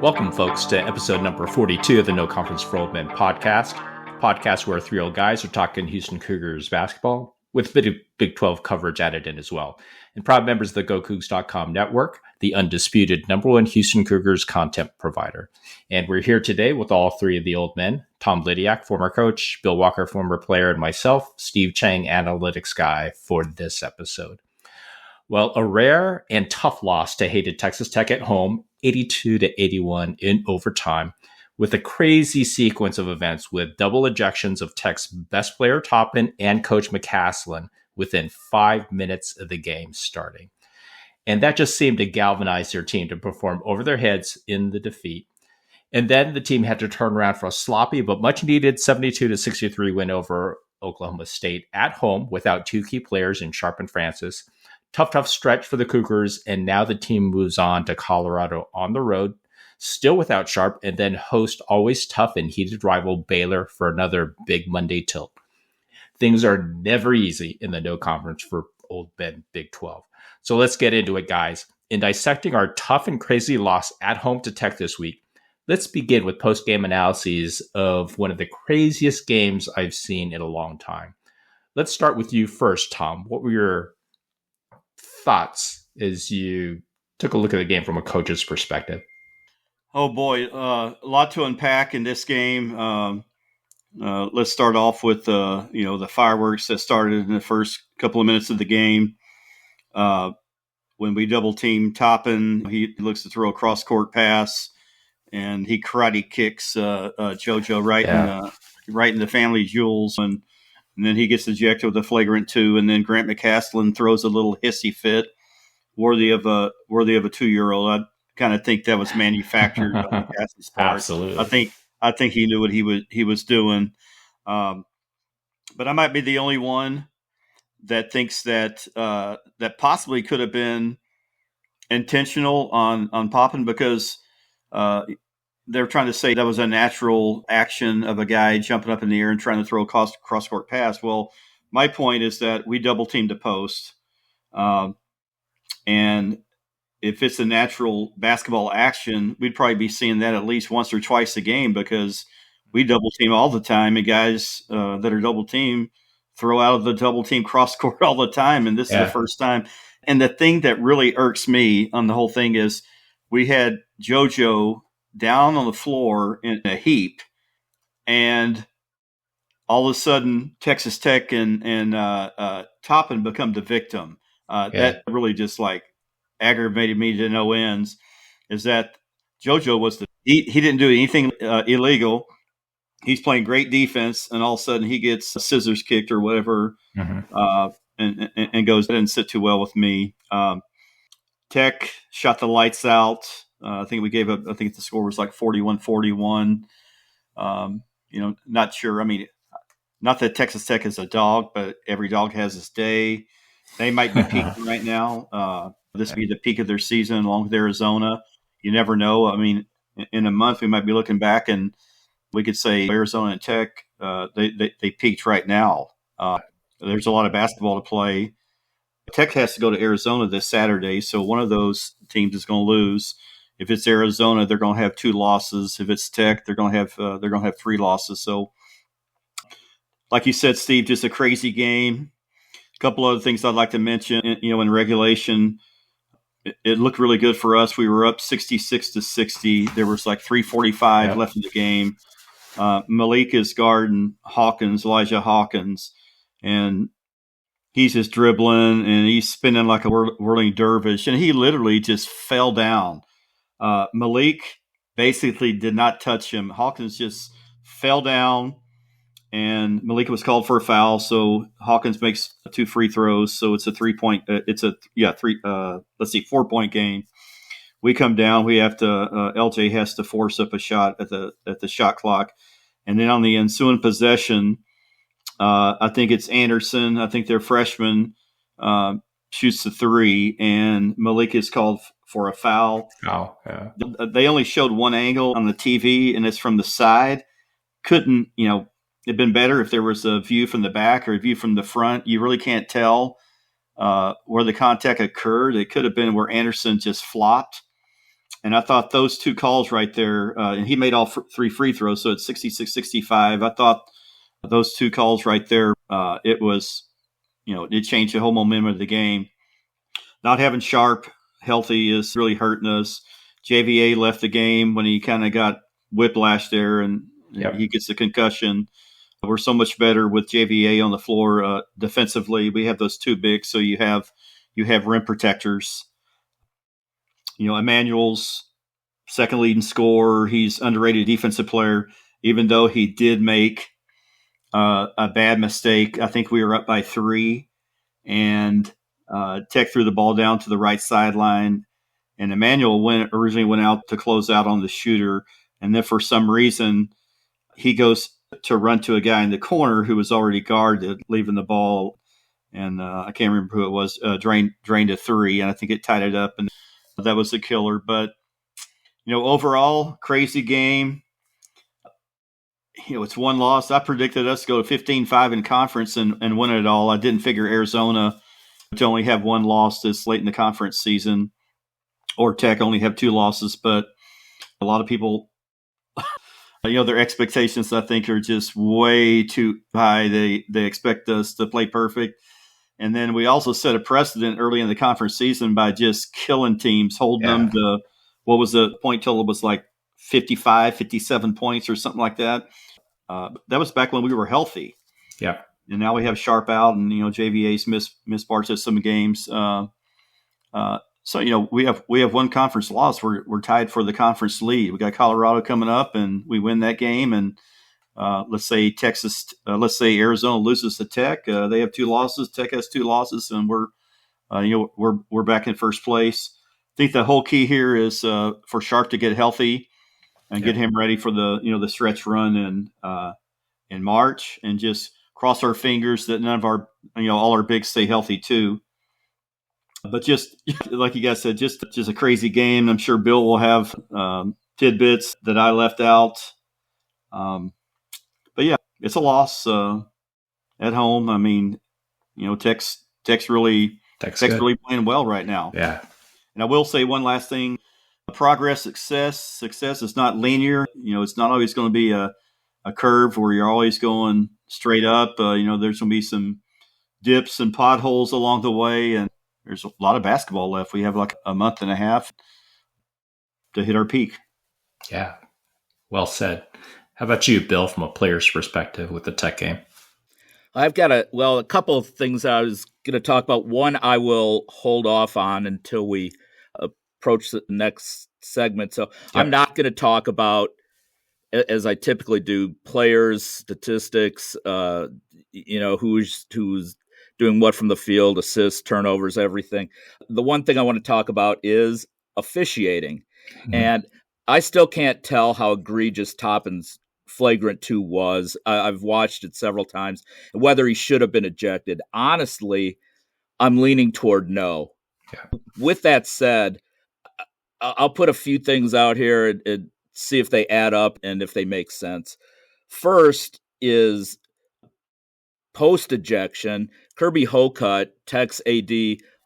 Welcome, folks, to episode number 42 of the No Conference for Old Men podcast where three old guys are talking Houston Cougars basketball with a bit of Big 12 coverage added in as well. And proud members of the GoCoogs.com network, the undisputed number one Houston Cougars content provider. And we're here today with all three of the old men, Tom Lydiak, former coach, Bill Walker, former player, and myself, Steve Chang, analytics guy, for this episode. Well, a rare and tough loss to hated Texas Tech at home, 82-81 in overtime, with a crazy sequence of events with double ejections of Tech's best player Toppin and Coach McCaslin within 5 minutes of the game starting. And that just seemed to galvanize their team to perform over their heads in the defeat. And then the team had to turn around for a sloppy but much needed 72-63 win over Oklahoma State at home without two key players in Sharp and Francis. Tough stretch for the Cougars, and now the team moves on to Colorado on the road, still without Sharp, and then host always tough and heated rival Baylor for another big Monday tilt. Things are never easy in the no conference for Old Ben Big 12. So let's get into it, guys. In dissecting our tough and crazy loss at home to Tech this week, let's begin with post-game analyses of one of the craziest games I've seen in a long time. Let's start with you first, Tom. What were your thoughts as you took a look at the game from a coach's perspective? Oh boy, a lot to unpack in this game. Let's start off with the fireworks that started in the first couple of minutes of the game. When we double team Toppin, he looks to throw a cross court pass, and he karate kicks JoJo right in the family jewels, and then he gets ejected with a flagrant 2, and then Grant McCaslin throws a little hissy fit, worthy of a 2-year-old. I kind of think that was manufactured on McCaslin's part. Absolutely. I think he knew what he was doing. But I might be the only one that thinks that that possibly could have been intentional on Poppin, because they're trying to say that was a natural action of a guy jumping up in the air and trying to throw a cross-court pass. Well, my point is that we double-teamed the post. And if it's a natural basketball action, we'd probably be seeing that at least once or twice a game, because we double-team all the time, and guys that are double-teamed throw out of the double-team cross-court all the time, and this is the first time. And the thing that really irks me on the whole thing is we had JoJo down on the floor in a heap, and all of a sudden Texas Tech and Toppin become the victim. That really just aggravated me to no ends, is that JoJo he didn't do anything illegal. He's playing great defense, and all of a sudden he gets scissors kicked or whatever, and goes, that didn't sit too well with me. Tech shot the lights out. I think the score was 41-41. Not sure. I mean, not that Texas Tech is a dog, but every dog has its day. They might be peaking right now. This would be the peak of their season along with Arizona. You never know. I mean, in a month, we might be looking back and we could say Arizona and Tech, they peaked right now. There's a lot of basketball to play. Tech has to go to Arizona this Saturday, so one of those teams is going to lose. If it's Arizona, they're going to have 2 losses. If it's Tech, they're going to have 3 losses. So, like you said, Steve, just a crazy game. A couple other things I'd like to mention. In regulation, it looked really good for us. We were up 66-60. There was 3:45 left in the game. Malik is guarding Elijah Hawkins, and he's just dribbling and he's spinning like a whirling dervish, and he literally just fell down. Malik basically did not touch him. Hawkins just fell down, and Malik was called for a foul. So Hawkins makes 2 free throws. So it's a 4-point game. We come down. We have to. LJ has to force up a shot at the shot clock, and then on the ensuing possession, I think it's Anderson. I think their freshman shoots the 3, and Malik is called for a foul. Oh, yeah. They only showed one angle on the TV, and it's from the side. Couldn't, it'd been better if there was a view from the back or a view from the front. You really can't tell where the contact occurred. It could have been where Anderson just flopped, And I thought those two calls right there, and he made all three free throws, so it's 66-65. I thought those two calls right there, it was, it changed the whole momentum of the game. Not having Sharp healthy is really hurting us. JVA left the game when he kind of got whiplash there, and he gets a concussion. We're so much better with JVA on the floor defensively. We have those two bigs, so you have rim protectors. Emanuel's second leading scorer. He's underrated defensive player, even though he did make a bad mistake. I think we were up by 3, and Tech threw the ball down to the right sideline, and Emanuel originally went out to close out on the shooter, and then for some reason he goes to run to a guy in the corner who was already guarded, leaving the ball, and I can't remember who it was, drained a 3, and I think it tied it up, and that was the killer. But overall, crazy game. It's one loss. I predicted us to go 15-5 in conference and win it all. I didn't figure Arizona to only have one loss this late in the conference season, or Tech only have 2 losses. But a lot of people, their expectations, I think, are just way too high. They expect us to play perfect. And then we also set a precedent early in the conference season by just killing teams, holding them to, what was the point total? It was like 55, 57 points or something like that. That was back when we were healthy. Yeah. And now we have Sharp out, and JVA's missed parts of some games. So we have one conference loss. We're tied for the conference lead. We got Colorado coming up, and we win that game. And let's say Arizona loses to Tech. They have 2 losses. Tech has 2 losses, and we're back in first place. I think the whole key here is for Sharp to get healthy and get him ready for the stretch run in March, and just cross our fingers that none of our all our bigs stay healthy too. But just like you guys said, just a crazy game. I'm sure Bill will have tidbits that I left out. But yeah, it's a loss at home. I mean, Tech's really playing well right now. Yeah. And I will say one last thing: progress, success is not linear. It's not always going to be a curve where you're always going straight up. There's going to be some dips and potholes along the way, and there's a lot of basketball left. We have like a month and a half to hit our peak. Yeah, well said. How about you, Bill, from a player's perspective with the Tech game? I've got a couple of things I was going to talk about. One, I will hold off on until we approach the next segment. So I'm not going to talk about, as I typically do, players, statistics, who's doing what from the field, assists, turnovers, everything. The one thing I want to talk about is officiating. Mm-hmm. And I still can't tell how egregious Toppin's flagrant 2 was. I've watched it several times. Whether he should have been ejected, honestly, I'm leaning toward no. Yeah. With that said, I'll put a few things out here and see if they add up and if they make sense. First is post-ejection. Kirby Hocutt, Tech's AD,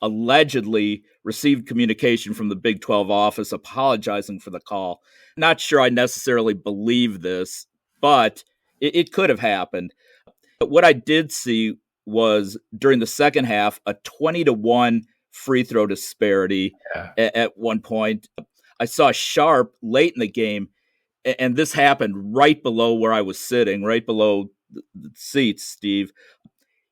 allegedly received communication from the Big 12 office apologizing for the call. Not sure I necessarily believe this, but it could have happened. But what I did see was during the second half, a 20-1 free throw disparity at one point. I saw Sharp late in the game, and this happened right below where I was sitting, right below the seats, Steve.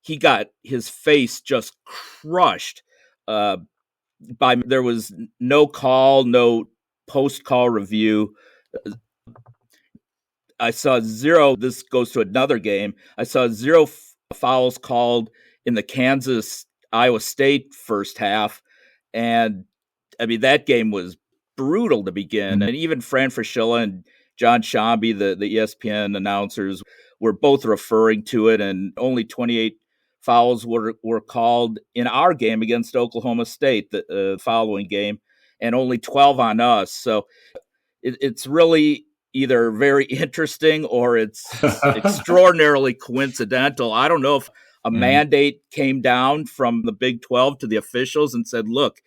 He got his face just crushed there was no call, no post-call review. I saw 0, this goes to another game, I saw 0 fouls called in the Kansas-Iowa State first half, and I mean, that game was brutal to begin, and even Fran Fraschilla and John Shambi, the ESPN announcers, were both referring to it, and only 28 fouls were called in our game against Oklahoma State, the following game, and only 12 on us. So it's really either very interesting or it's extraordinarily coincidental. I don't know if a mandate came down from the Big 12 to the officials and said, look,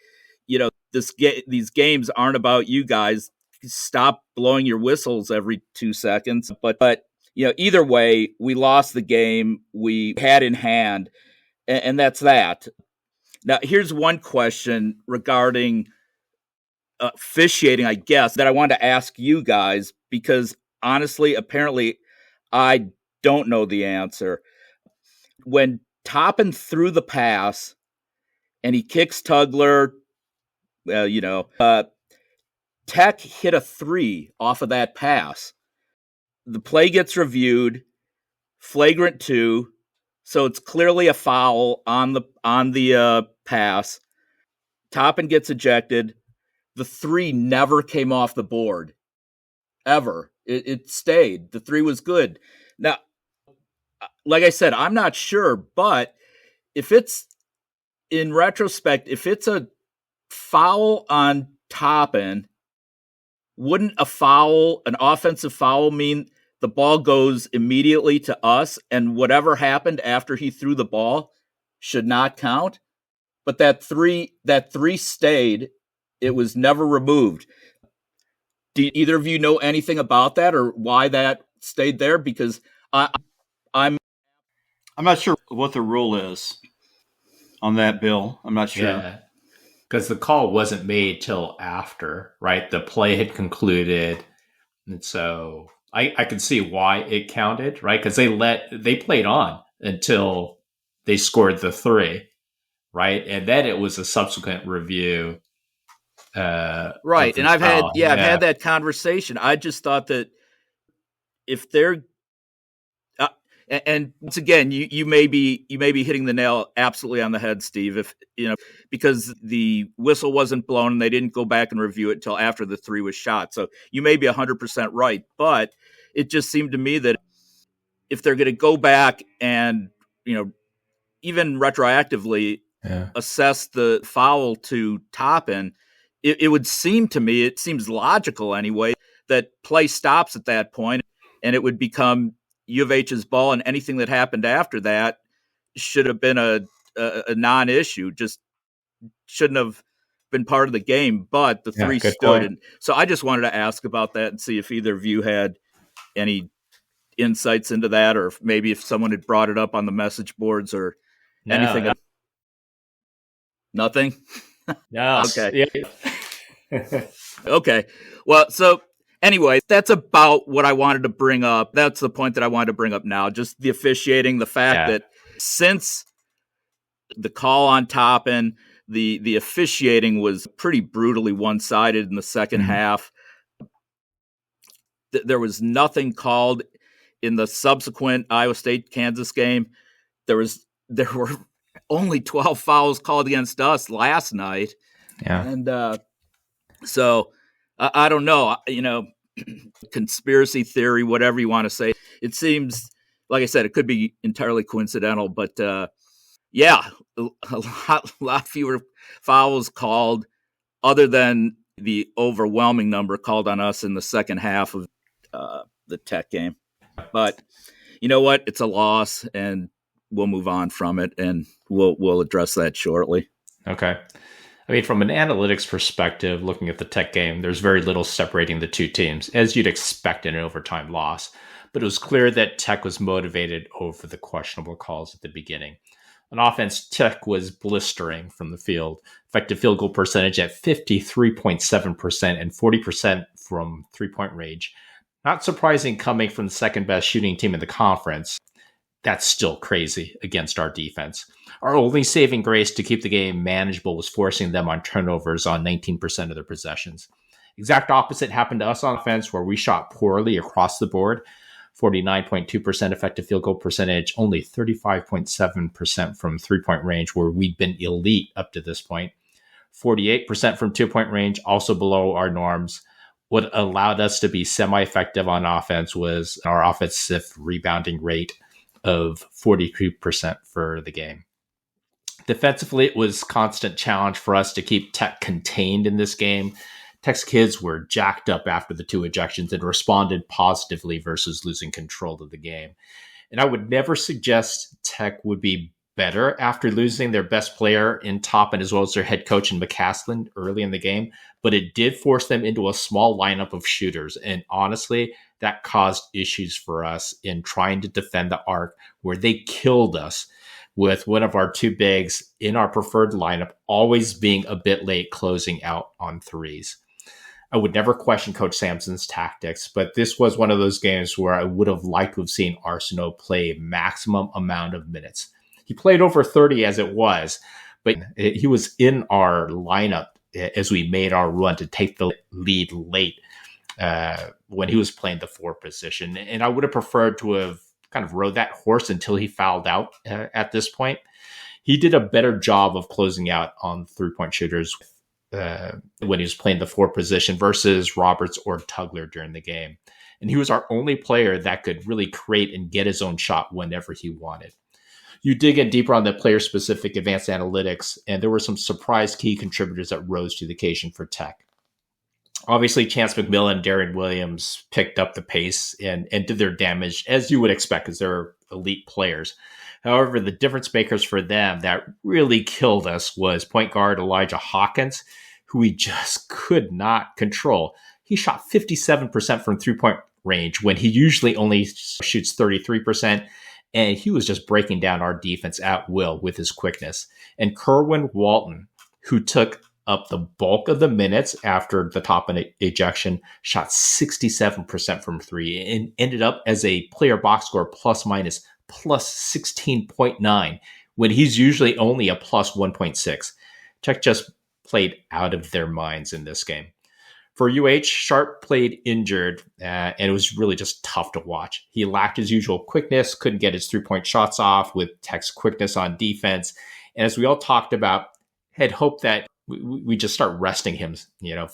these games aren't about you guys. Stop blowing your whistles every 2 seconds. But either way, we lost the game. We had in hand, and that's that. Now, here's one question regarding officiating, I guess, that I wanted to ask you guys, because honestly, apparently, I don't know the answer. When Toppin threw the pass and he kicks Tugler, Tech hit a 3 off of that pass. The play gets reviewed, flagrant 2, so it's clearly a foul on the pass. Toppin gets ejected. The 3 never came off the board, ever. It stayed. The 3 was good. Now, like I said, I'm not sure, but if it's, in retrospect, if it's a foul on Toppin, wouldn't an offensive foul, mean the ball goes immediately to us, and whatever happened after he threw the ball should not count? But that three stayed. It was never removed. Do either of you know anything about that or why that stayed there? Because I'm not sure what the rule is on that, Bill. I'm not sure. Yeah, because the call wasn't made till after, right? The play had concluded, and so I could see why it counted, right? Because they played on until they scored the 3, right? And then it was a subsequent review. Right, and I've had that conversation. I just thought that if they're and once again, you may be hitting the nail absolutely on the head, Steve. If because the whistle wasn't blown and they didn't go back and review it until after the 3 was shot, so you may be 100% right. But it just seemed to me that if they're going to go back and even retroactively assess the foul to Toppin, it would seem to me, it seems logical anyway, that play stops at that point and it would become U of H's ball, and anything that happened after that should have been a non-issue, just shouldn't have been part of the game. But the 3 stood. And so I just wanted to ask about that and see if either of you had any insights into that, or maybe if someone had brought it up on the message boards or anything. Nothing? No. Okay. Yeah. Okay. Well, so anyway, that's about what I wanted to bring up. That's the point that I wanted to bring up now, just the officiating, the fact that since the call on Toppin, the officiating was pretty brutally one-sided in the second half. There was nothing called in the subsequent Iowa State-Kansas game. There were only 12 fouls called against us last night. Yeah. And so I don't know, conspiracy theory, whatever you want to say. It seems, like I said, it could be entirely coincidental, but a lot fewer fouls called, other than the overwhelming number called on us in the second half of the Tech game. But you know what? It's a loss, and we'll move on from it, and we'll address that shortly. Okay. I mean, from an analytics perspective, looking at the Tech game, there's very little separating the two teams, as you'd expect in an overtime loss. But it was clear that Tech was motivated over the questionable calls at the beginning. On offense, Tech was blistering from the field. Effective field goal percentage at 53.7% and 40% from three-point range. Not surprising coming from the second best shooting team in the conference. That's still crazy against our defense. Our only saving grace to keep the game manageable was forcing them on turnovers on 19% of their possessions. Exact opposite happened to us on offense, where we shot poorly across the board. 49.2% effective field goal percentage, only 35.7% from three-point range, where we'd been elite up to this point. 48% from two-point range, also below our norms. What allowed us to be semi-effective on offense was our offensive rebounding rate of 42% for the game. Defensively, it was a constant challenge for us to keep Tech contained in this game. Tech's kids were jacked up after the 2 ejections and responded positively versus losing control of the game. And I would never suggest Tech would be better after losing their best player in Toppin as well as their head coach in McCaslin early in the game, but it did force them into a small lineup of shooters. And honestly, that caused issues for us in trying to defend the arc, where they killed us with one of our two bigs in our preferred lineup always being a bit late closing out on threes. I would never question Coach Sampson's tactics, but this was one of those games where I would have liked to have seen Arsenault play maximum amount of minutes. He played over 30 as it was, but he was in our lineup as we made our run to take the lead late when he was playing the 4 position. And I would have preferred to have kind of rode that horse until he fouled out at this point. He did a better job of closing out on 3-point shooters when he was playing the 4 position versus Roberts or Tugler during the game. And he was our only player that could really create and get his own shot whenever he wanted. You dig in deeper on the player-specific advanced analytics, and there were some surprise key contributors that rose to the occasion for Tech. Obviously, Chance McMillan and Darren Williams picked up the pace and did their damage, as you would expect, because they're elite players. However, the difference makers for them that really killed us was point guard Elijah Hawkins, who we just could not control. He shot 57% from 3-point range when he usually only shoots 33%. And he was just breaking down our defense at will with his quickness. And Kerwin Walton, who took up the bulk of the minutes after the Toppin ejection, shot 67% from 3 and ended up as a player box score plus 16.9 when he's usually only a plus 1.6. Tech just played out of their minds in this game. For UH, Sharp played injured, and it was really just tough to watch. He lacked his usual quickness, couldn't get his 3-point shots off with Tech's quickness on defense. And as we all talked about, had hoped that we just start resting him,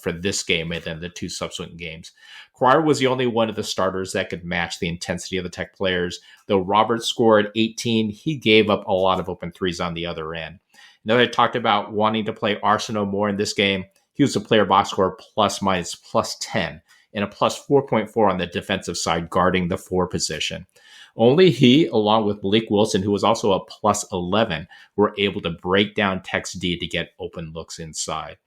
for this game and then the 2 subsequent games. Crier was the only one of the starters that could match the intensity of the Tech players. Though Roberts scored 18, he gave up a lot of open threes on the other end. Now, I talked about wanting to play Arsenault more in this game. He was a player box score plus 10 and a plus 4.4 on the defensive side guarding the 4 position. Only he, along with Malik Wilson, who was also a plus 11, were able to break down Tech's D to get open looks inside.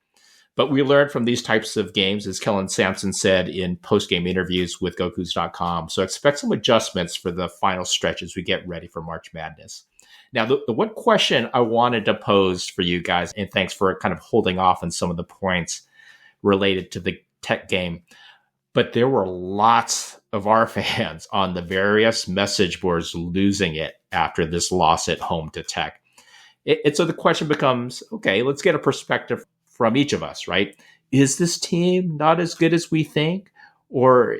But we learned from these types of games, as Kellen Sampson said in post-game interviews with GoCoogs.com. So expect some adjustments for the final stretch as we get ready for March Madness. Now, the one question I wanted to pose for you guys, and thanks for kind of holding off on some of the points related to the Tech game, but there were lots of our fans on the various message boards losing it after this loss at home to Tech. And so the question becomes, okay, let's get a perspective from each of us, right? Is this team not as good as we think, or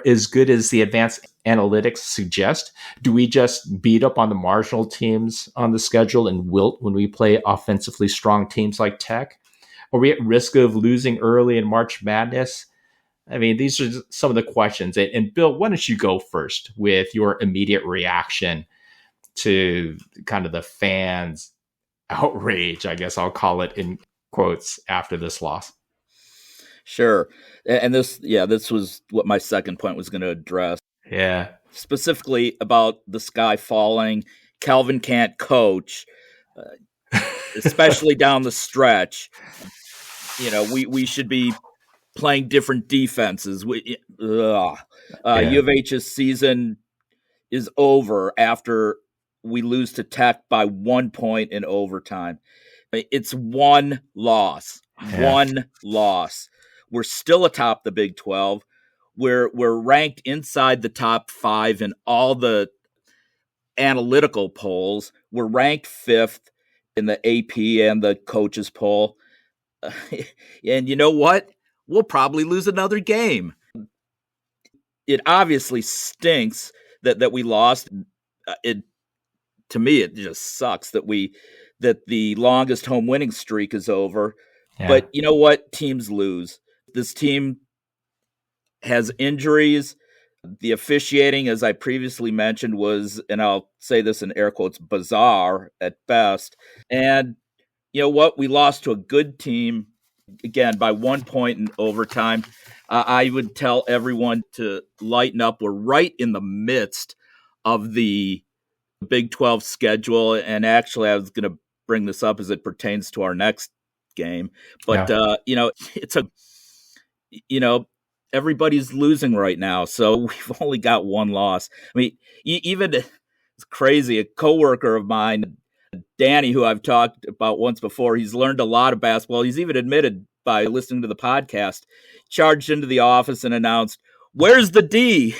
as good as the advanced analytics suggest? Do we just beat up on the marginal teams on the schedule and wilt when we play offensively strong teams like Tech? Are we at risk of losing early in March Madness? I mean, these are some of the questions. And Bill, why don't you go first with your immediate reaction to kind of the fans' outrage, I guess I'll call it in quotes, after this loss? Sure. And this was what my second point was going to address. Yeah. Specifically about the sky falling. Calvin can't coach, especially down the stretch. We should be playing different defenses. U of H's season is over after we lose to Tech by 1 point in overtime. It's one loss. One loss. We're still atop the Big 12. We're ranked inside the top 5 in all the analytical polls. We're ranked 5th in the AP and the coaches poll. And you know what? We'll probably lose another game. It obviously stinks that we lost. To me, it just sucks that the longest home winning streak is over. Yeah. But you know what? Teams lose. This team has injuries. The officiating, as I previously mentioned, was, and I'll say this in air quotes, bizarre at best. And you know what? We lost to a good team, again, by 1 point in overtime. I would tell everyone to lighten up. We're right in the midst of the Big 12 schedule. And actually, I was going to bring this up as it pertains to our next game. But, it's everybody's losing right now. So we've only got one loss. I mean, even it's crazy. A coworker of mine, Danny, who I've talked about once before, he's learned a lot of basketball. He's even admitted by listening to the podcast, charged into the office and announced, "Where's the D?"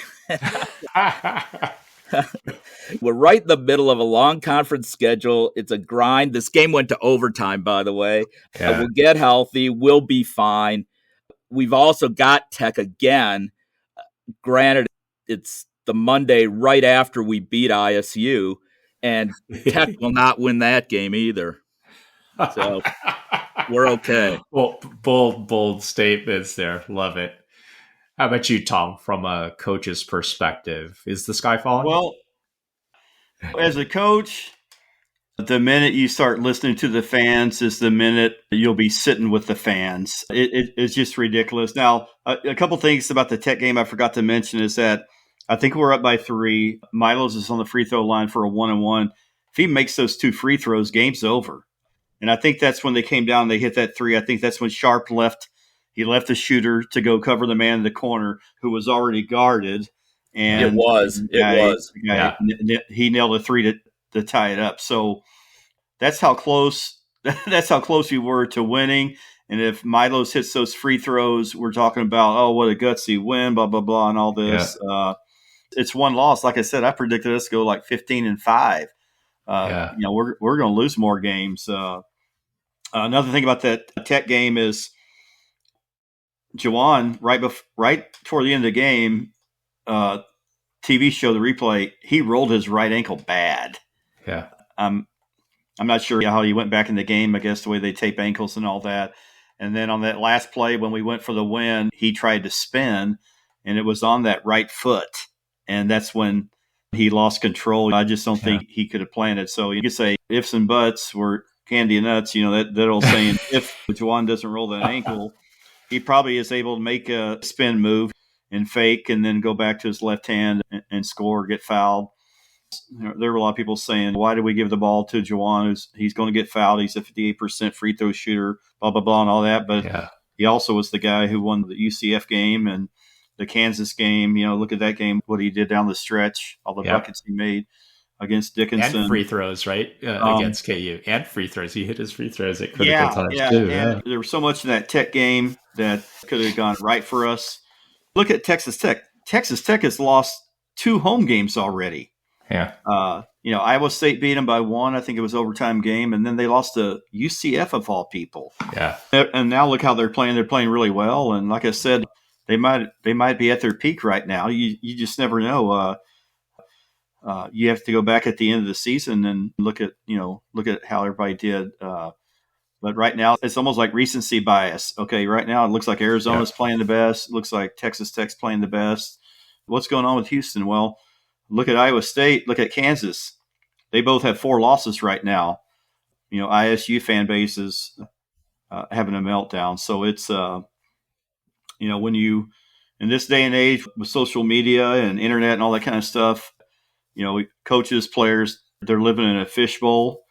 We're right in the middle of a long conference schedule. It's a grind. This game went to overtime, by the way. Yeah. We'll get healthy. We'll be fine. We've also got Tech again. Granted, it's the Monday right after we beat ISU, and Tech will not win that game either. So we're okay. Well, bold statements there. Love it. How about you, Tom, from a coach's perspective? Is the sky falling? Well, as a coach, the minute you start listening to the fans is the minute you'll be sitting with the fans. It's just ridiculous. Now, a couple things about the Tech game I forgot to mention is that I think we're up by 3. Milos is on the free throw line for a 1-and-1. If he makes those 2 free throws, game's over. And I think that's when they came down, they hit that 3. I think that's when Sharp left. He left the shooter to go cover the man in the corner who was already guarded. And it was. Yeah. He nailed a 3 to tie it up. So that's how close we were to winning. And if Milos hits those free throws, we're talking about, oh, what a gutsy win, blah, blah, blah, and all this. Yeah. It's one loss. Like I said, I predicted us to go like 15-5. We're going to lose more games. Another thing about that Tech game is Juwan, right toward the end of the game, TV show, the replay, he rolled his right ankle bad. Yeah. I'm not sure how he went back in the game, I guess the way they tape ankles and all that. And then on that last play, when we went for the win, he tried to spin, and it was on that right foot. And that's when he lost control. I just don't think he could have planned it. So you could say ifs and buts were candy and nuts. That old saying, if Juwan doesn't roll that ankle, he probably is able to make a spin move and fake and then go back to his left hand and score or get fouled. There were a lot of people saying, why do we give the ball to Juwan? He's going to get fouled. He's a 58% free throw shooter, blah, blah, blah, and all that. But he also was the guy who won the UCF game and the Kansas game. Look at that game, what he did down the stretch, all the buckets he made against Dickinson. And free throws, right? Against KU. And free throws. He hit his free throws at critical times, too. And there was so much in that Tech game that could have gone right for us. Look at Texas Tech. Texas Tech has lost 2 home games already. Yeah. Iowa State beat them by 1. I think it was overtime game. And then they lost to UCF of all people. Yeah. And now look how they're playing. They're playing really well. And like I said, they might be at their peak right now. You just never know. You have to go back at the end of the season and look at how everybody did. But right now it's almost like recency bias. Okay. Right now it looks like Arizona's playing the best. It looks like Texas Tech's playing the best. What's going on with Houston? Well, look at Iowa State. Look at Kansas. They both have 4 losses right now. ISU fan base is having a meltdown. So it's, when you, in this day and age with social media and internet and all that kind of stuff, coaches, players, they're living in a fishbowl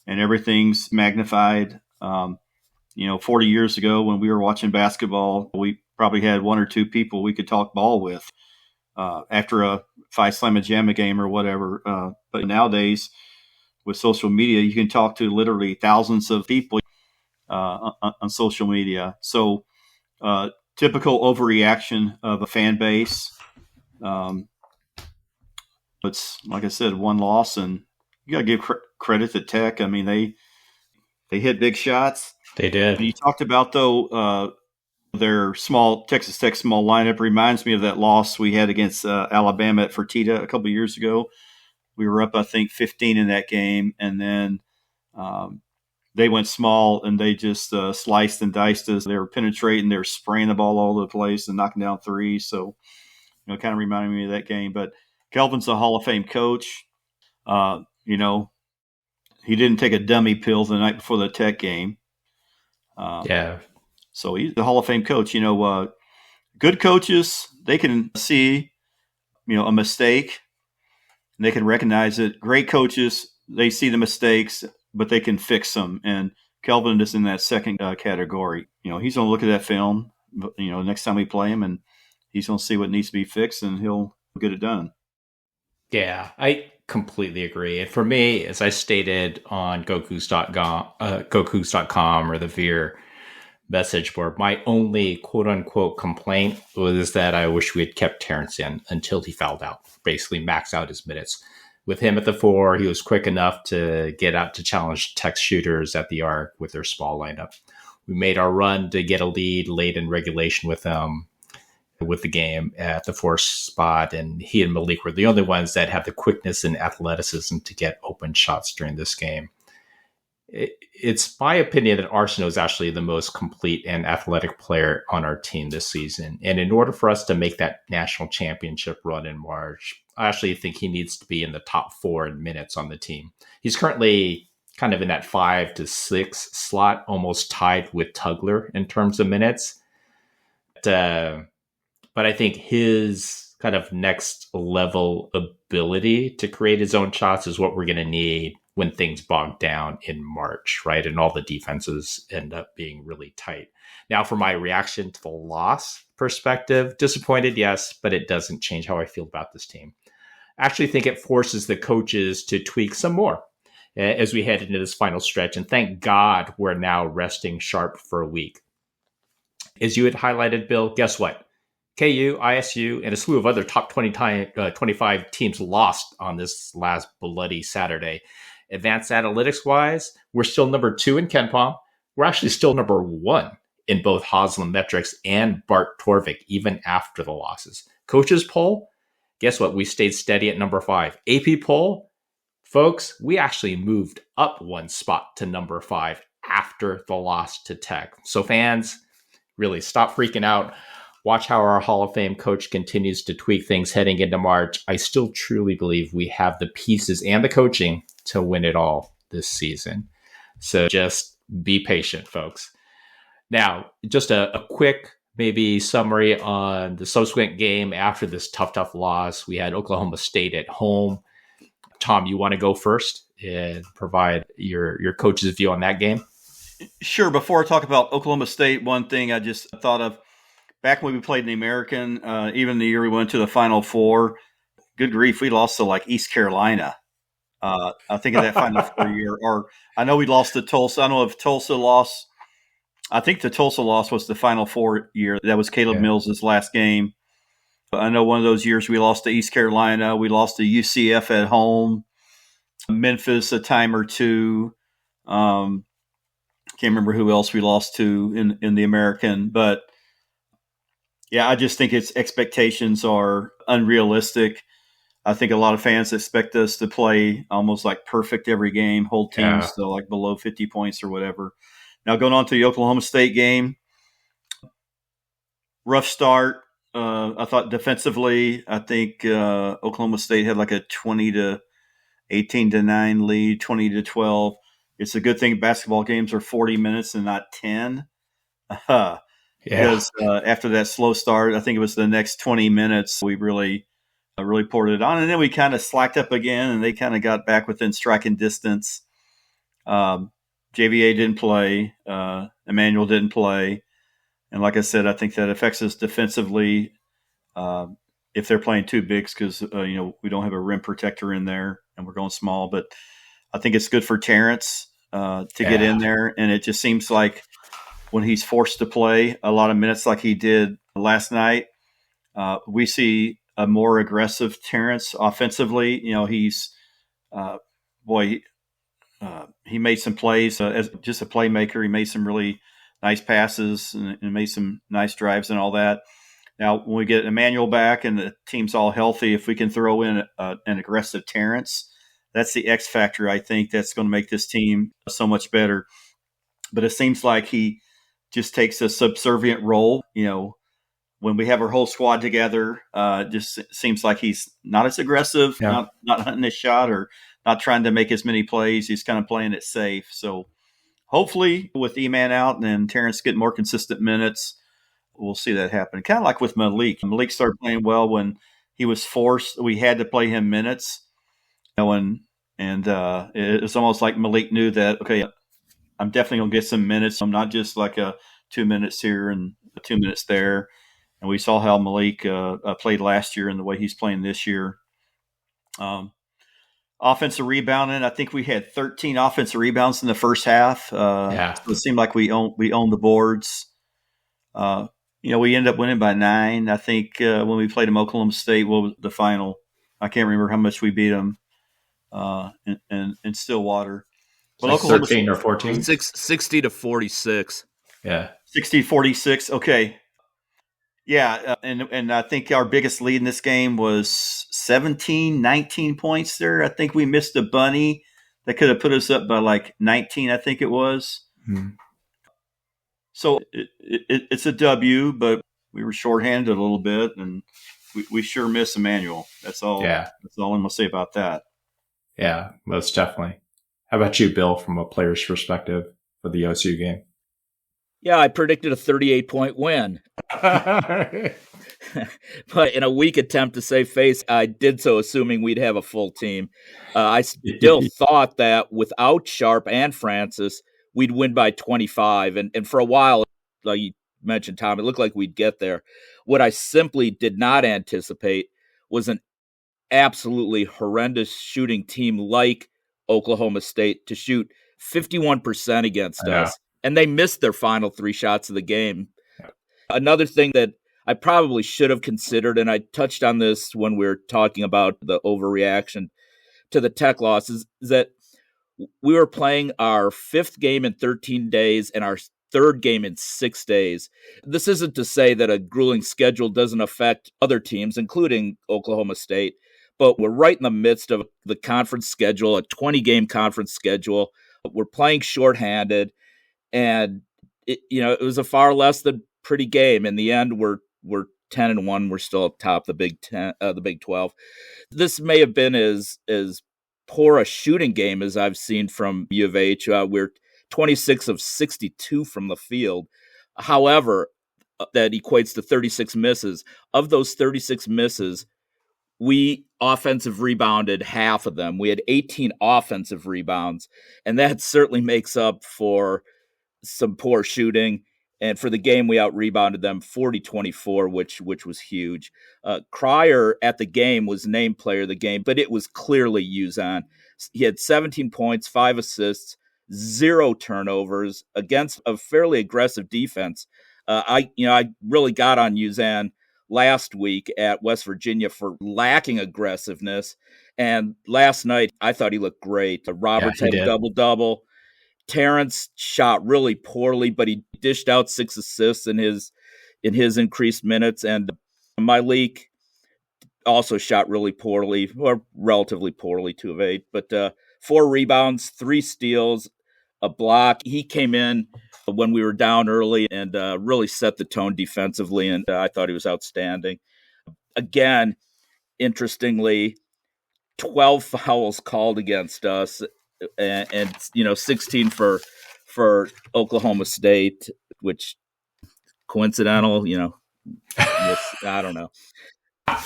and everything's magnified. 40 years ago when we were watching basketball, we probably had 1 or 2 people we could talk ball with after a Phi Slamma Jamma game or whatever. But nowadays with social media, you can talk to literally thousands of people on social media. So typical overreaction of a fan base. It's like I said, 1 loss, and you got to give credit to Tech. I mean, they hit big shots. They did. And you talked about their Texas Tech small lineup reminds me of that loss we had against Alabama at Fertitta a couple of years ago. We were up, I think, 15 in that game, and then they went small and they just sliced and diced us. They were penetrating, they were spraying the ball all over the place and knocking down threes. So, kind of reminded me of that game. But Kelvin's a Hall of Fame coach. He didn't take a dummy pill the night before the Tech game. So he's the Hall of Fame coach. Good coaches, they can see, a mistake and they can recognize it. Great coaches, they see the mistakes, but they can fix them. And Kelvin is in that second category. He's going to look at that film, next time we play him, and he's going to see what needs to be fixed, and he'll get it done. Yeah, I completely agree. And for me, as I stated on GoCoogs.com or the Veer message board, my only quote unquote complaint was that I wish we had kept Terrence in until he fouled out, basically maxed out his minutes. With him at the 4, he was quick enough to get out to challenge Tech shooters at the arc with their small lineup. We made our run to get a lead late in regulation with the game at the 4 spot, and he and Malik were the only ones that had the quickness and athleticism to get open shots during this game. It's my opinion that Arsenault is actually the most complete and athletic player on our team this season. And in order for us to make that national championship run in March, I actually think he needs to be in the top 4 in minutes on the team. He's currently kind of in that 5 to 6 slot, almost tied with Tugler in terms of minutes. But I think his kind of next level ability to create his own shots is what we're going to need when things bog down in March, right? And all the defenses end up being really tight. Now, for my reaction to the loss perspective, disappointed, yes, but it doesn't change how I feel about this team. I actually think it forces the coaches to tweak some more as we head into this final stretch. And thank God we're now resting Sharp for a week. As you had highlighted, Bill, guess what? KU, ISU, and a slew of other top 25 teams lost on this last bloody Saturday. Advanced analytics-wise, we're still number 2 in KenPom. We're actually still number 1 in both Haslam metrics and Bart Torvik, even after the losses. Coaches poll, guess what? We stayed steady at number 5. AP poll, folks, we actually moved up 1 spot to number 5 after the loss to Tech. So fans, really stop freaking out. Watch how our Hall of Fame coach continues to tweak things heading into March. I still truly believe we have the pieces and the coaching to win it all this season. So just be patient, folks. Now, just a quick maybe summary on the subsequent game after this tough loss. We had Oklahoma State at home. Tom, you want to go first and provide your coach's view on that game? Sure. Before I talk about Oklahoma State, one thing I just thought of, back when we played in the American, even the year we went to the Final Four, good grief, we lost to like East Carolina. I think of that Final Four year. Or I know we lost to Tulsa. I don't know if Tulsa lost. I think the Tulsa loss was the Final Four year. That was Caleb Mills' last game. I know one of those years we lost to East Carolina. We lost to UCF at home. Memphis a time or two. Can't remember who else we lost to in the American, but yeah, I just think its expectations are unrealistic. I think a lot of fans expect us to play almost like perfect every game, hold teams to like below 50 points or whatever. Now going on to the Oklahoma State game, rough start. I thought defensively, I think Oklahoma State had like a 20 to 18 to 9 lead, 20 to 12. It's a good thing basketball games are 40 minutes and not 10. Because after that slow start, I think it was the next 20 minutes, we really poured it on. And then we kind of slacked up again, and they kind of got back within striking distance. JVA didn't play. Emanuel didn't play. And like I said, I think that affects us defensively if they're playing 2 bigs because, we don't have a rim protector in there, and we're going small. But I think it's good for Terrence to get in there. And it just seems like when he's forced to play a lot of minutes like he did last night, we see a more aggressive Terrence offensively. He's he made some plays as just a playmaker. He made some really nice passes and made some nice drives and all that. Now, when we get Emanuel back and the team's all healthy, if we can throw in an aggressive Terrence, that's the X factor, I think, that's going to make this team so much better. But it seems like he just takes a subservient role. When we have our whole squad together, just seems like he's not as aggressive, not hunting his shot or not trying to make as many plays. He's kind of playing it safe. So hopefully with E-Man out and then Terrence getting more consistent minutes, we'll see that happen. Kind of like with Malik. Malik started playing well when he was forced. We had to play him minutes. and it's almost like Malik knew that, okay, I'm definitely going to get some minutes. I'm not just like a 2 minutes here and 2 minutes there. And we saw how Malik played last year and the way he's playing this year. Offensive rebounding, I think we had 13 offensive rebounds in the first half. So it seemed like we owned the boards. We ended up winning by 9. I think when we played them Oklahoma State, what was the final? I can't remember how much we beat them in Stillwater. But like 13 or 14? 60 to 46. Yeah. 60 to 46. Okay. Yeah, and I think our biggest lead in this game was 19 points there. I think we missed a bunny that could have put us up by like 19, I think it was. Mm-hmm. So it's a W, but we were shorthanded a little bit, and we sure miss Emanuel. That's all. Yeah. That's all I'm going to say about that. Yeah, most definitely. How about you, Bill, from a player's perspective for the OSU game? Yeah, I predicted a 38-point win. But in a weak attempt to save face, I did so assuming we'd have a full team. I still thought that without Sharp and Francis, we'd win by 25. And for a while, like you mentioned, Tom, it looked like we'd get there. What I simply did not anticipate was an absolutely horrendous shooting team like Oklahoma State to shoot 51% against us. And they missed their final 3 shots of the game. Yeah. Another thing that I probably should have considered, and I touched on this when we were talking about the overreaction to the Tech loss, is that we were playing our 5th game in 13 days and our 3rd game in 6 days. This isn't to say that a grueling schedule doesn't affect other teams, including Oklahoma State, but we're right in the midst of the conference schedule, a 20-game conference schedule. We're playing shorthanded. And it was a far less than pretty game. In the end, we're 10-1. We're still atop the Big 12. This may have been as poor a shooting game as I've seen from U of H. We're 26 of 62 from the field. However, that equates to 36 misses. Of those 36 misses, we offensive rebounded half of them. We had 18 offensive rebounds, and that certainly makes up for some poor shooting. And for the game, we out-rebounded them 40-24, which was huge. Cryer at the game was named player of the game, but it was clearly Uzan. He had 17 points, 5 assists, 0 turnovers against a fairly aggressive defense. I really got on Uzan last week at West Virginia for lacking aggressiveness. And last night, I thought he looked great. Roberts had a double-double. Terrence shot really poorly, but he dished out 6 assists in his increased minutes. And Malik also shot really poorly, or relatively poorly, 2 of 8. But 4 rebounds, 3 steals, a block. He came in when we were down early and really set the tone defensively, and I thought he was outstanding. Again, interestingly, 12 fouls called against us. And 16 for Oklahoma State, which coincidental, I don't know.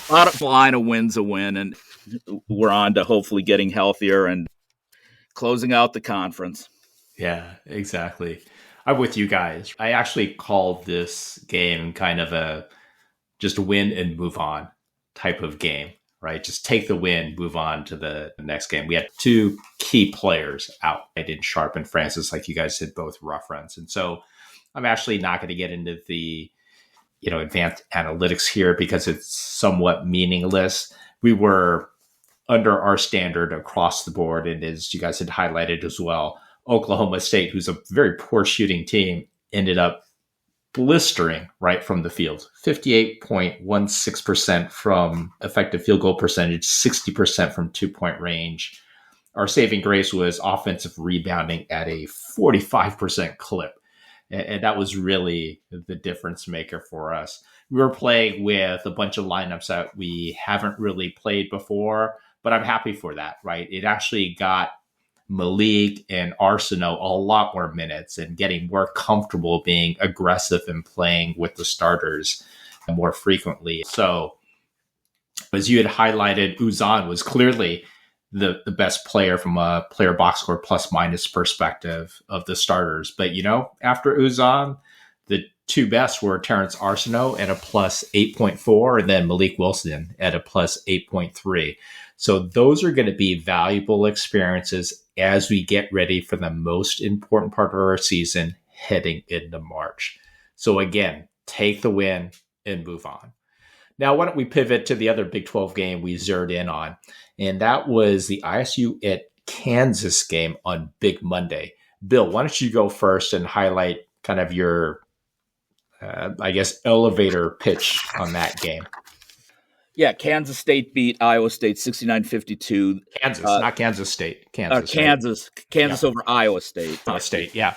Bottom line, a win's a win, and we're on to hopefully getting healthier and closing out the conference. Yeah, exactly. I'm with you guys. I actually called this game kind of a just win and move on type of game. Right, just take the win, move on to the next game. We had 2 key players out. I did Sharp and Francis, like you guys said, both reference. And so I'm actually not going to get into the advanced analytics here because it's somewhat meaningless. We were under our standard across the board, and as you guys had highlighted as well, Oklahoma State, who's a very poor shooting team, ended up blistering right from the field. 58.16% from effective field goal percentage, 60% from 2-point range. Our saving grace was offensive rebounding at a 45% clip. And that was really the difference maker for us. We were playing with a bunch of lineups that we haven't really played before, but I'm happy for that, right? It actually got Malik and Arsenault a lot more minutes and getting more comfortable being aggressive and playing with the starters more frequently. So as you had highlighted, Uzan was clearly the best player from a player box score plus minus perspective of the starters. But, after Uzan, the two best were Terrence Arsenault at a plus 8.4 and then Malik Wilson at a plus 8.3. So those are going to be valuable experiences as we get ready for the most important part of our season heading into March. So again, take the win and move on. Now, why don't we pivot to the other Big 12 game we zeroed in on? And that was the ISU at Kansas game on Big Monday. Bill, why don't you go first and highlight kind of your, elevator pitch on that game? Yeah, Kansas State beat Iowa State 69-52. Kansas, not Kansas State. Kansas. Kansas over Iowa State. Iowa State, yeah.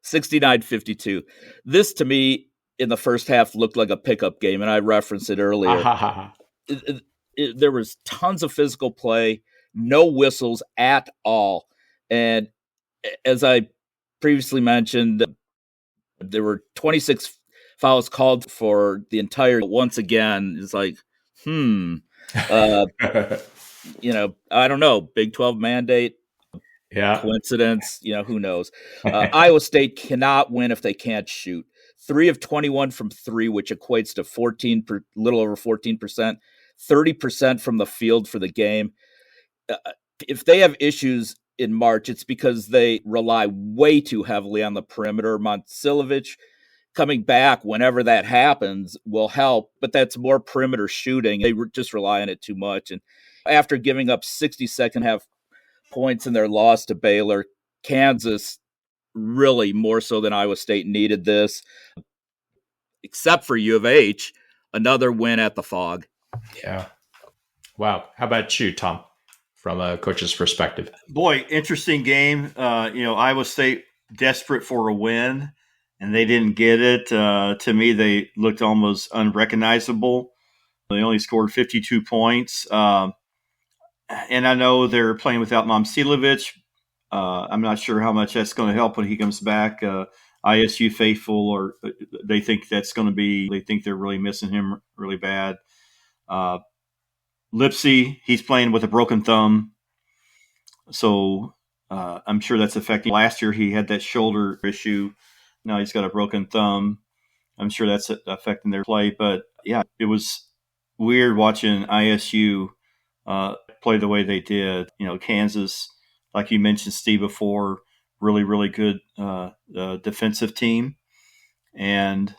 69-52. This, to me, in the first half, looked like a pickup game, and I referenced it earlier. There was tons of physical play, no whistles at all. And as I previously mentioned, there were 26 fouls called for the entire. Once again, it's like, I don't know, Big 12 mandate, coincidence, who knows? Iowa State cannot win if they can't shoot. 3 of 21 from 3, which equates to little over 14%, 30% from the field for the game. If they have issues in March, it's because they rely way too heavily on the perimeter. Montsilivich coming back whenever that happens will help, but that's more perimeter shooting. They just rely on it too much. And after giving up 60 second half points in their loss to Baylor, Kansas really more so than Iowa State needed this, except for U of H, another win at the Fog. Yeah. Wow. How about you, Tom, from a coach's perspective? Boy, interesting game. Iowa State desperate for a win, and they didn't get it. To me, they looked almost unrecognizable. They only scored 52 points. And I know they're playing without Momcilovic. I'm not sure how much that's going to help when he comes back. ISU faithful, or they think they think they're really missing him really bad. Lipsy, he's playing with a broken thumb. So I'm sure that's affecting. Last year he had that shoulder issue. Now he's got a broken thumb. I'm sure that's affecting their play. But yeah, it was weird watching ISU play the way they did. Kansas, like you mentioned, Steve, before, really, really good defensive team. And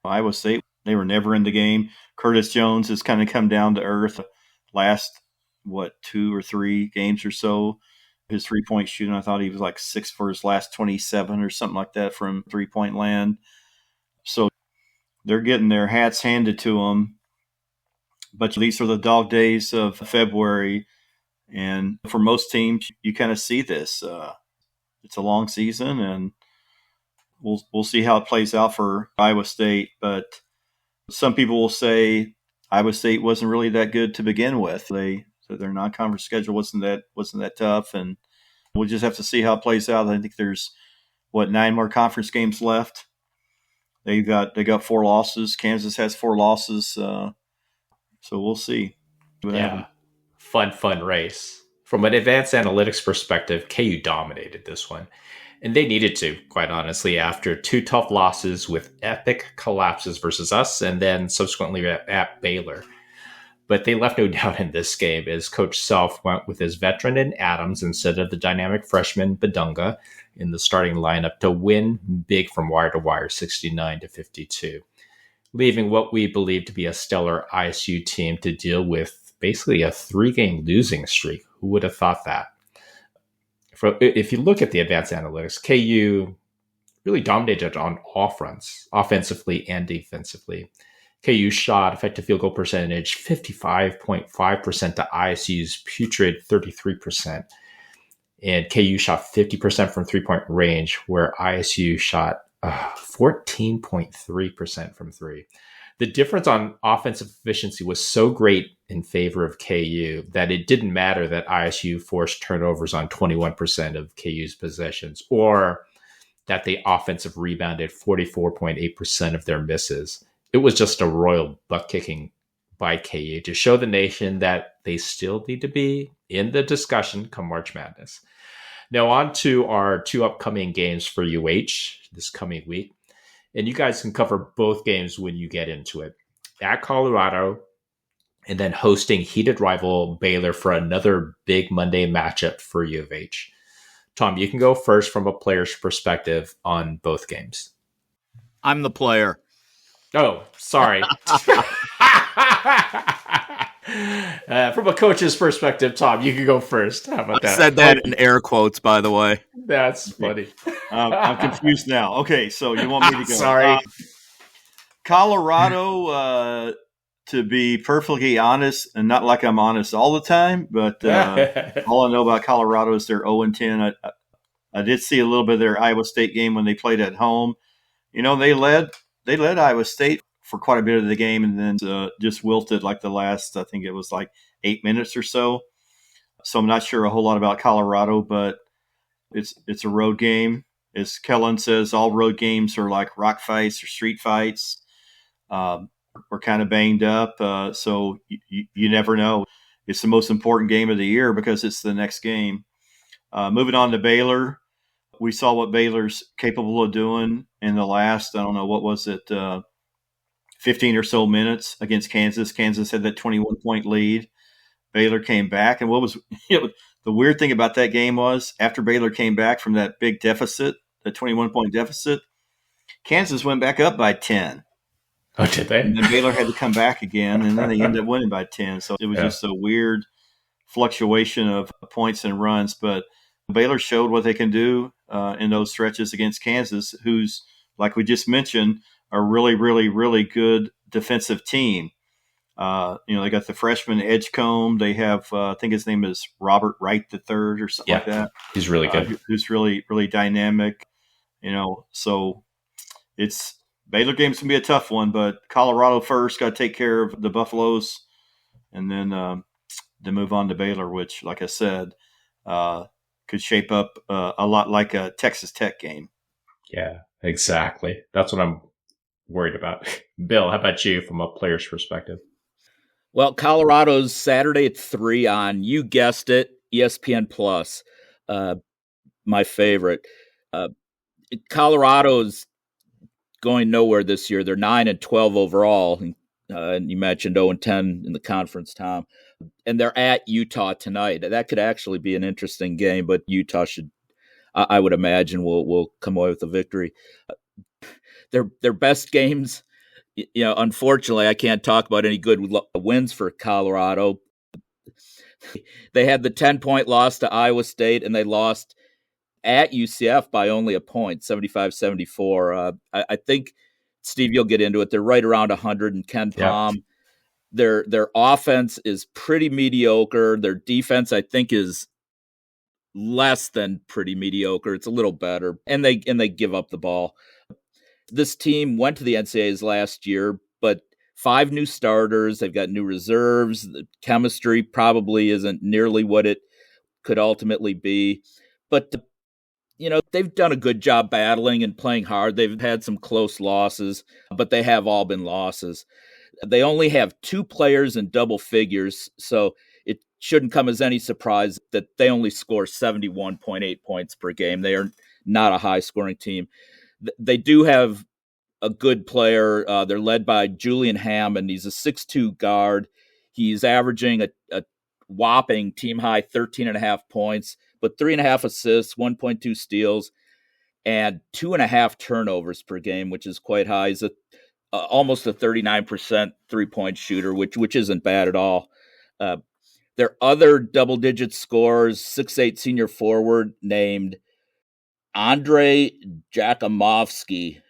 Iowa State, they were never in the game. Curtis Jones has kind of come down to earth last, 2 or 3 games or so. His 3-point shooting, I thought he was like 6 for his last 27 or something like that from 3-point land. So they're getting their hats handed to them. But these are the dog days of February. And for most teams, you kind of see this. It's a long season, and we'll see how it plays out for Iowa State. But some people will say Iowa State wasn't really that good to begin with. Their non-conference schedule wasn't that tough, and we'll just have to see how it plays out. I think there's 9 more conference games left. They got 4 losses. Kansas has 4 losses, so we'll see what happens. Fun race. From an advanced analytics perspective, KU dominated this one. And they needed to, quite honestly, after 2 tough losses with epic collapses versus us and then subsequently at Baylor. But they left no doubt in this game as Coach Self went with his veteran in Adams instead of the dynamic freshman Badunga in the starting lineup to win big from wire to wire, 69-52, leaving what we believe to be a stellar ISU team to deal with basically a 3-game losing streak. Who would have thought that? If you look at the advanced analytics, KU really dominated on all fronts, offensively and defensively. KU shot effective field goal percentage 55.5% to ISU's putrid 33%. And KU shot 50% from 3-point range, where ISU shot 14.3% from 3. The difference on offensive efficiency was so great in favor of KU that it didn't matter that ISU forced turnovers on 21% of KU's possessions, or that they offensive rebounded 44.8% of their misses. It was just a royal butt-kicking by KU to show the nation that they still need to be in the discussion come March Madness. Now on to our two upcoming games for UH this coming week. And you guys can cover both games when you get into it. At Colorado, and then hosting heated rival Baylor for another big Monday matchup for U of H. Tom, you can go first from a player's perspective on both games. I'm the player. Oh, sorry. From a coach's perspective, Tom, you can go first. How about that? I said that in air quotes, by the way. That's funny. I'm confused now. Okay, so you want me to go? Sorry. Colorado, to be perfectly honest, and not like I'm honest all the time, but all I know about Colorado is they're 0-10. I did see a little bit of their Iowa State game when they played at home. You know, they led Iowa State for quite a bit of the game, and then just wilted like the last, I think it was like 8 minutes or so. So I'm not sure a whole lot about Colorado, but it's a road game. As Kellen says, all road games are like rock fights or street fights. We're kind of banged up, so you never know. It's the most important game of the year because it's the next game. Moving on to Baylor, we saw what Baylor's capable of doing in the last, I don't know, what was it, 15 or so minutes against Kansas. Kansas had that 21-point lead. Baylor came back, and what was the weird thing about that game was after Baylor came back from that big deficit, the 21-point deficit, Kansas went back up by 10. Oh, did they? And then Baylor had to come back again, and then they ended up winning by 10. So it was just a weird fluctuation of points and runs. But Baylor showed what they can do in those stretches against Kansas, who's, like we just mentioned, a really, really, really good defensive team. They got the freshman Edgecombe. They have, I think his name is Robert Wright III or something like that. He's really good. Who's really, really dynamic. So it's Baylor game's going to be a tough one, but Colorado first, got to take care of the Buffaloes, and then move on to Baylor, which, like I said, could shape up a lot like a Texas Tech game. Yeah, exactly. That's what I'm worried about. Bill, how about you from a player's perspective? Well, Colorado's Saturday at 3 on, you guessed it, ESPN Plus. My favorite. Colorado's going nowhere this year. They're 9-12 overall. And you mentioned 0-10 in the conference, Tom. And they're at Utah tonight. That could actually be an interesting game, but Utah should, I would imagine, will come away with a victory. Their best games, unfortunately, I can't talk about any good wins for Colorado. They had the 10-point loss to Iowa State, and they lost at UCF by only a point, 75-74. I think, Steve, you'll get into it. They're right around 100, and Ken Pom. Their offense is pretty mediocre. Their defense, I think, is less than pretty mediocre. It's a little better, and they give up the ball. This team went to the NCAAs last year, but 5 new starters. They've got new reserves. The chemistry probably isn't nearly what it could ultimately be, but they've done a good job battling and playing hard. They've had some close losses, but they have all been losses. They only have 2 players in double figures, so it shouldn't come as any surprise that they only score 71.8 points per game. They are not a high-scoring team. They do have a good player. They're led by Julian Hammond. He's a 6'2" guard. He's averaging a whopping team-high 13.5 points, but 3.5 assists, 1.2 steals, and 2.5 turnovers per game, which is quite high. He's almost a 39% three-point shooter, which isn't bad at all. Their other double-digit scorers, 6'8" senior forward named Andre Jakimovsky,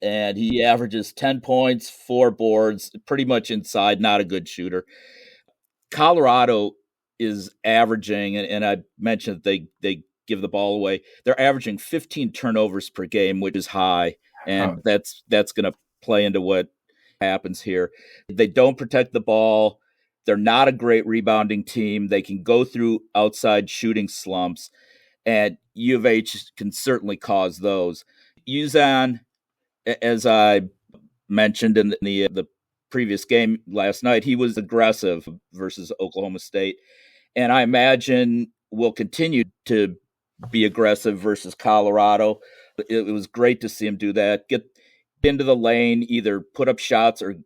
and he averages 10 points, 4 boards, pretty much inside, not a good shooter. Colorado is averaging, and I mentioned that they give the ball away. They're averaging 15 turnovers per game, which is high, and that's going to play into what happens here. They don't protect the ball. They're not a great rebounding team. They can go through outside shooting slumps, and U of H can certainly cause those. Uzan, as I mentioned in the previous game last night, he was aggressive versus Oklahoma State. And I imagine will continue to be aggressive versus Colorado. It was great to see him do that. Get into the lane, either put up shots or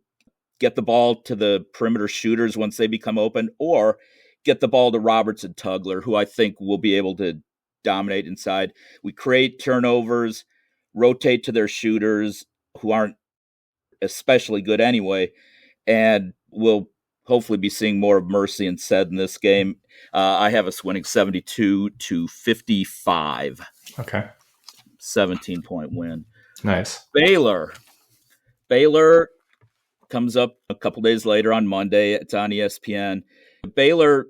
get the ball to the perimeter shooters once they become open, or get the ball to Roberts and Tugler, who I think will be able to dominate inside. We create turnovers, rotate to their shooters who aren't especially good anyway, and we'll hopefully be seeing more of Mercy and Said in this game. I have us winning 72-55. Okay. 17-point win. Nice. Baylor comes up a couple days later on Monday. It's on ESPN. Baylor's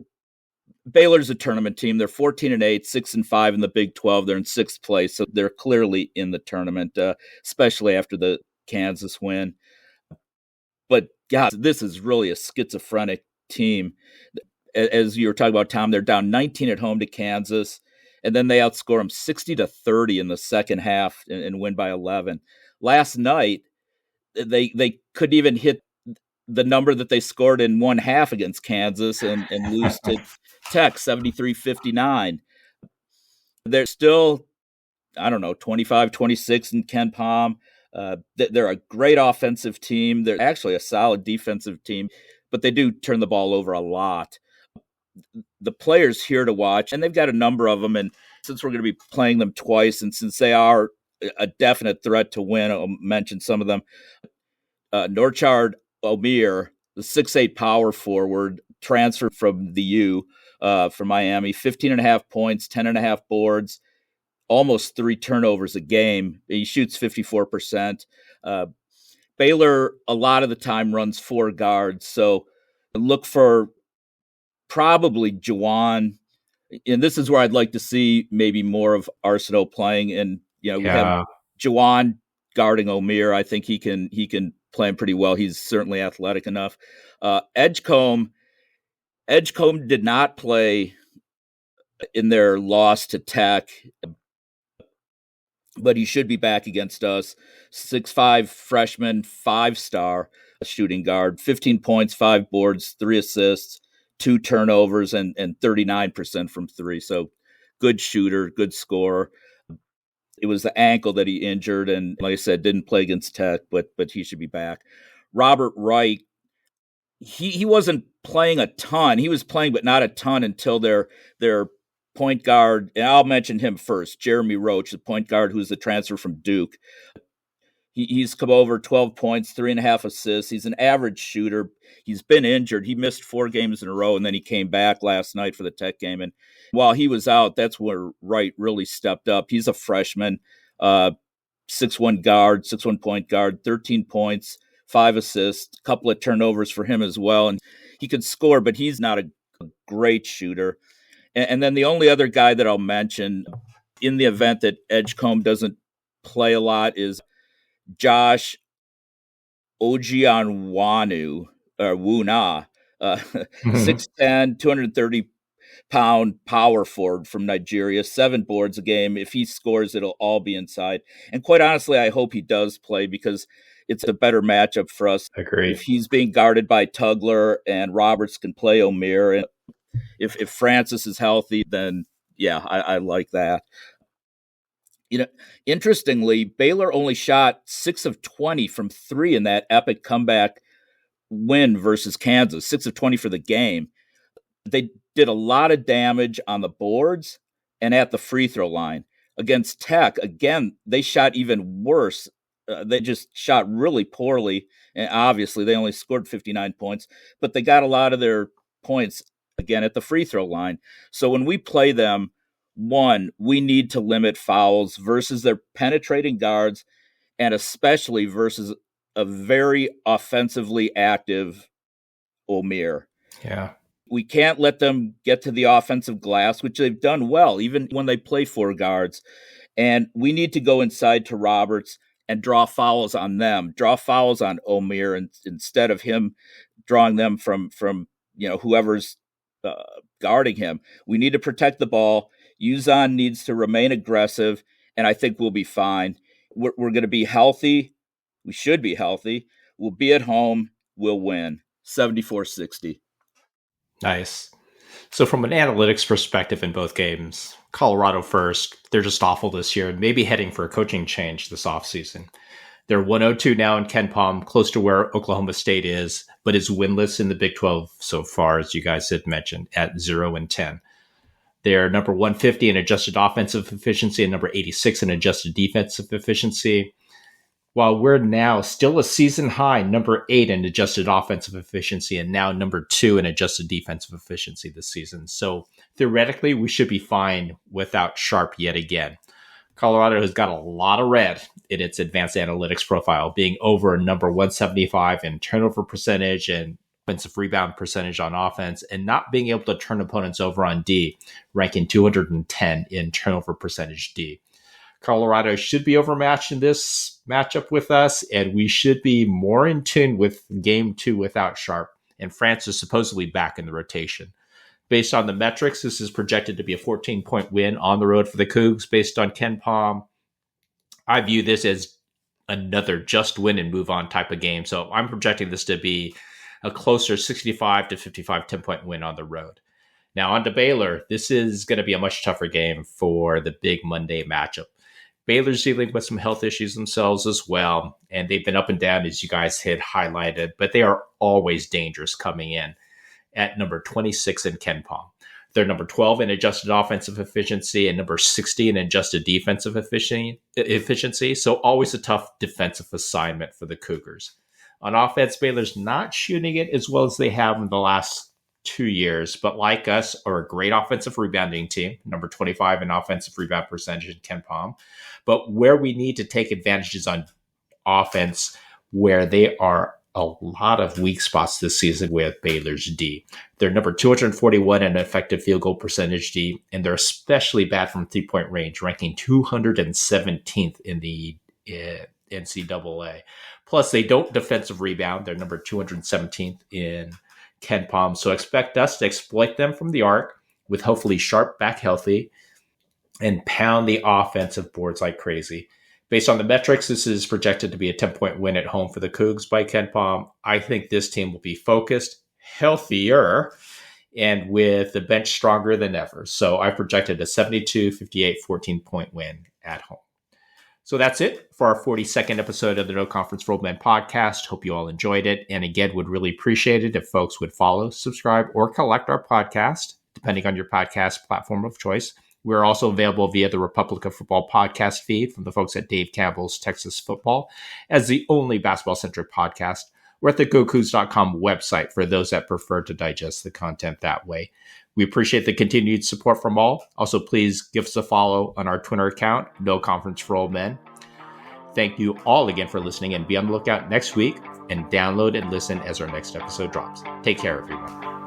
a tournament team. They're 14-8, 6-5 in the Big 12. They're in sixth place, so they're clearly in the tournament, especially after the Kansas win. But God, this is really a schizophrenic team. As you were talking about, Tom, they're down 19 at home to Kansas, and then they outscore them 60-30 in the second half and win by 11. Last night, they couldn't even hit the number that they scored in one half against Kansas and lose to Tech 73-59. They're still, 25-26 in Ken Palm. They're a great offensive team. They're actually a solid defensive team, but they do turn the ball over a lot. The players here to watch, and they've got a number of them, and since we're going to be playing them twice, and since they are a definite threat to win, I'll mention some of them. Norchard Omir, the 6'8" power forward, transferred from the U from Miami, 15.5 points, 10.5 boards, almost 3 turnovers a game. He shoots 54%. Baylor, a lot of the time, runs 4 guards, so look for probably Juwan. And this is where I'd like to see maybe more of Arsenault playing. And, we have Juwan guarding Omir. I think he can play him pretty well. He's certainly athletic enough. Edgecombe did not play in their loss to Tech, but he should be back against us. 6'5" freshman, 5-star shooting guard, 15 points, 5 boards, 3 assists, 2 turnovers, and 39% from 3. So good shooter, good scorer. It was the ankle that he injured, and like I said, didn't play against Tech, but he should be back. Robert Wright, he wasn't playing a ton. He was playing, but not a ton until their point guard, and I'll mention him first, Jeremy Roach, the point guard who's the transfer from Duke. He's come over, 12 points, 3.5 assists. He's an average shooter. He's been injured. He missed 4 games in a row, and then he came back last night for the Tech game. And while he was out, that's where Wright really stepped up. He's a freshman, 6'1" guard, 6'1" point guard, 13 points, 5 assists, a couple of turnovers for him as well. And he could score, but he's not a great shooter. And then the only other guy that I'll mention in the event that Edgecombe doesn't play a lot is Josh Ojianwunu, or Wuna, 6'10", 230-pound power forward from Nigeria, 7 boards a game. If he scores, it'll all be inside. And quite honestly, I hope he does play because it's a better matchup for us. Agreed. If he's being guarded by Tugler and Roberts can play Omir, and if Francis is healthy, then yeah, I like that. Interestingly, Baylor only shot 6 of 20 from 3 in that epic comeback win versus Kansas, 6 of 20 for the game. They did a lot of damage on the boards and at the free throw line. Against Tech, again, they shot even worse. They just shot really poorly, and obviously they only scored 59 points, but they got a lot of their points, again, at the free throw line. So when we play them, one, we need to limit fouls versus their penetrating guards, and especially versus a very offensively active Omir. Yeah. We can't let them get to the offensive glass, which they've done well, even when they play 4 guards. And we need to go inside to Roberts and draw fouls on them, draw fouls on Omir, and instead of him drawing them from whoever's guarding him. We need to protect the ball. Uzan needs to remain aggressive, and I think we'll be fine. We're going to be healthy. We should be healthy. We'll be at home, will win 74-60. Nice. So from an analytics perspective in both games, Colorado first, they're just awful this year, maybe heading for a coaching change this offseason. They're 102 now in Ken Palm, close to where Oklahoma State is, but is winless in the Big 12 so far, as you guys had mentioned, at 0-10. They're number 150 in adjusted offensive efficiency and number 86 in adjusted defensive efficiency, while we're now still a season high number 8 in adjusted offensive efficiency and now number 2 in adjusted defensive efficiency this season. So theoretically, we should be fine without Sharp yet again. Colorado has got a lot of red in its advanced analytics profile, being over number 175 in turnover percentage and offensive rebound percentage on offense, and not being able to turn opponents over on D, ranking 210 in turnover percentage D. Colorado should be overmatched in this matchup with us, and we should be more in tune with game 2 without Sharp, and France is supposedly back in the rotation. Based on the metrics, this is projected to be a 14-point win on the road for the Cougs based on Ken Palm. I view this as another just win and move on type of game, so I'm projecting this to be a closer 65 to 55 10-point win on the road. Now on to Baylor. This is going to be a much tougher game for the big Monday matchup. Baylor's dealing with some health issues themselves as well, and they've been up and down, as you guys had highlighted, but they are always dangerous coming in at number 26 in Ken Palm. They're number 12 in adjusted offensive efficiency and number 60 in adjusted defensive efficiency, so always a tough defensive assignment for the Cougars. On offense, Baylor's not shooting it as well as they have in the last 2 years, but like us, are a great offensive rebounding team, number 25 in offensive rebound percentage in Ken Palm. But where we need to take advantages on offense, where they are a lot of weak spots this season with Baylor's D. They're number 241 in effective field goal percentage D, and they're especially bad from three-point range, ranking 217th in the NCAA. Plus, they don't defensive rebound. They're number 217th in Ken Palm. So expect us to exploit them from the arc with hopefully Sharp back healthy and pound the offensive boards like crazy. Based on the metrics, this is projected to be a 10-point win at home for the Cougs by Ken Palm. I think this team will be focused, healthier, and with the bench stronger than ever. So I projected a 72-58 14-point win at home. So that's it for our 42nd episode of the No Conference for Old Men podcast. Hope you all enjoyed it. And again, would really appreciate it if folks would follow, subscribe, or collect our podcast, depending on your podcast platform of choice. We're also available via the Republic of Football podcast feed from the folks at Dave Campbell's Texas Football as the only basketball-centric podcast. We're at the GoCoogs.com website for those that prefer to digest the content that way. We appreciate the continued support from all. Also, please give us a follow on our Twitter account, No Conference for Old Men. Thank you all again for listening, and be on the lookout next week and download and listen as our next episode drops. Take care, everyone.